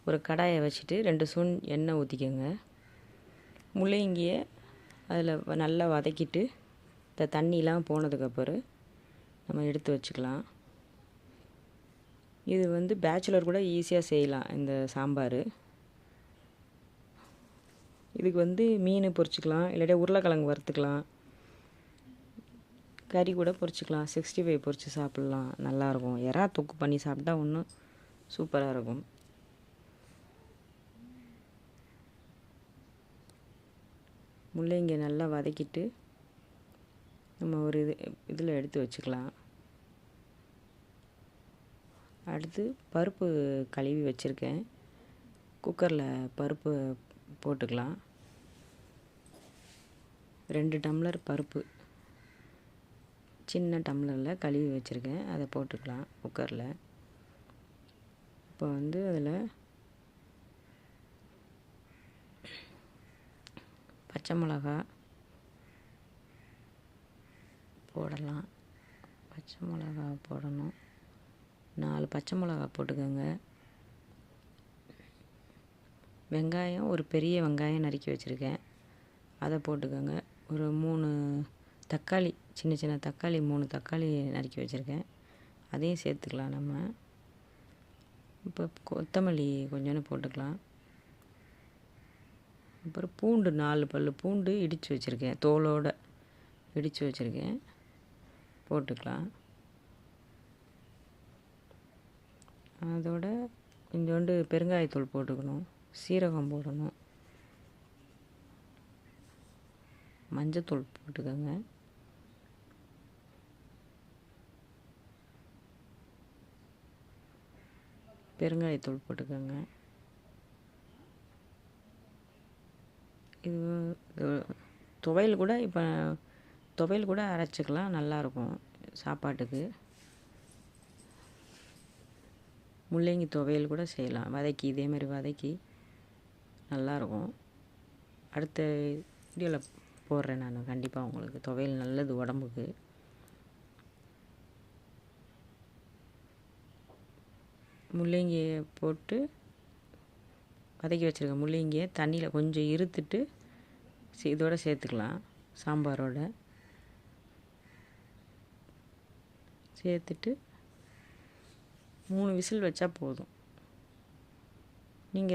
ஒரு கடாயை வச்சுட்டு 2 ஸ்பூன் எண்ணெய் ஊற்றிக்கோங்க. முள்ளங்கியை அதில் நல்லா வதக்கிட்டு இந்த தண்ணிலாம் போனதுக்கப்புறம் நம்ம எடுத்து வச்சுக்கலாம். இது பேச்சுலர் கூட ஈஸியாக செய்யலாம் இந்த சாம்பார். இதுக்கு மீன் பொரிச்சிக்கலாம், இல்லாட்டி உருளைக்கிழங்கு வறுத்துக்கலாம், கறி கூட பொரிச்சிக்கலாம், 65 பொரித்து சாப்பிட்லாம், நல்லாயிருக்கும். எறா தொக்கு பண்ணி சாப்பிட்டா இன்னும் சூப்பராக இருக்கும். முள்ளங்கியை நல்லா வதக்கிட்டு நம்ம ஒரு இதில் எடுத்து வச்சுக்கலாம். அடுத்து பருப்பு கழுவி வச்சுருக்கேன். குக்கரில் பருப்பு போட்டுக்கலாம். 2 டம்ளர் பருப்பு சின்ன டம்ளரில் கழுவி வச்சுருக்கேன், அதை போட்டுக்கலாம் குக்கரில். இப்போ அதில் பச்சை மிளகா போடலாம். பச்சை மிளகா போடணும். 4 பச்சை மிளகா போட்டுக்கோங்க. வெங்காயம், ஒரு பெரிய வெங்காயம் நறுக்கி வச்சுருக்கேன், அதை போட்டுக்கோங்க. ஒரு 3 தக்காளி, சின்ன சின்ன தக்காளி 3 தக்காளி நறுக்கி வச்சுருக்கேன், அதையும் சேர்த்துக்கலாம் நம்ம. இப்போ கொத்தமல்லி கொஞ்சோன்னு போட்டுக்கலாம். அப்புறம் பூண்டு 4 பல் பூண்டு இடித்து வச்சுருக்கேன், தோலோடு இடித்து வச்சுருக்கேன், போட்டுக்கலாம். அதோட கொஞ்சோண்டு பெருங்காயத்தூள் போட்டுக்கணும், சீரகம் போடணும், மஞ்சத்தூள் போட்டுக்கோங்க. பெருங்காயத்தூள் போட்டுக்கோங்க. இது துவையல் கூட இப்போ துவையல் கூட அரைச்சிக்கலாம், நல்லாயிருக்கும் சாப்பாட்டுக்கு. முள்ளங்கி துவையல் கூட செய்யலாம், வதக்கி இதேமாதிரி வதக்கி நல்லாயிருக்கும். அடுத்த வீடியோவில் போடுறேன் நான் கண்டிப்பாக உங்களுக்கு. துவையல் நல்லது உடம்புக்கு. முள்ளங்கியை போட்டு வதக்கி வச்சுருக்க முள்ளங்கியை தண்ணியில் கொஞ்சம் இருத்துட்டு இதோடு சேர்த்துக்கலாம். சாம்பாரோட சேர்த்துட்டு 3 விசில் வச்சா போதும். நீங்கள்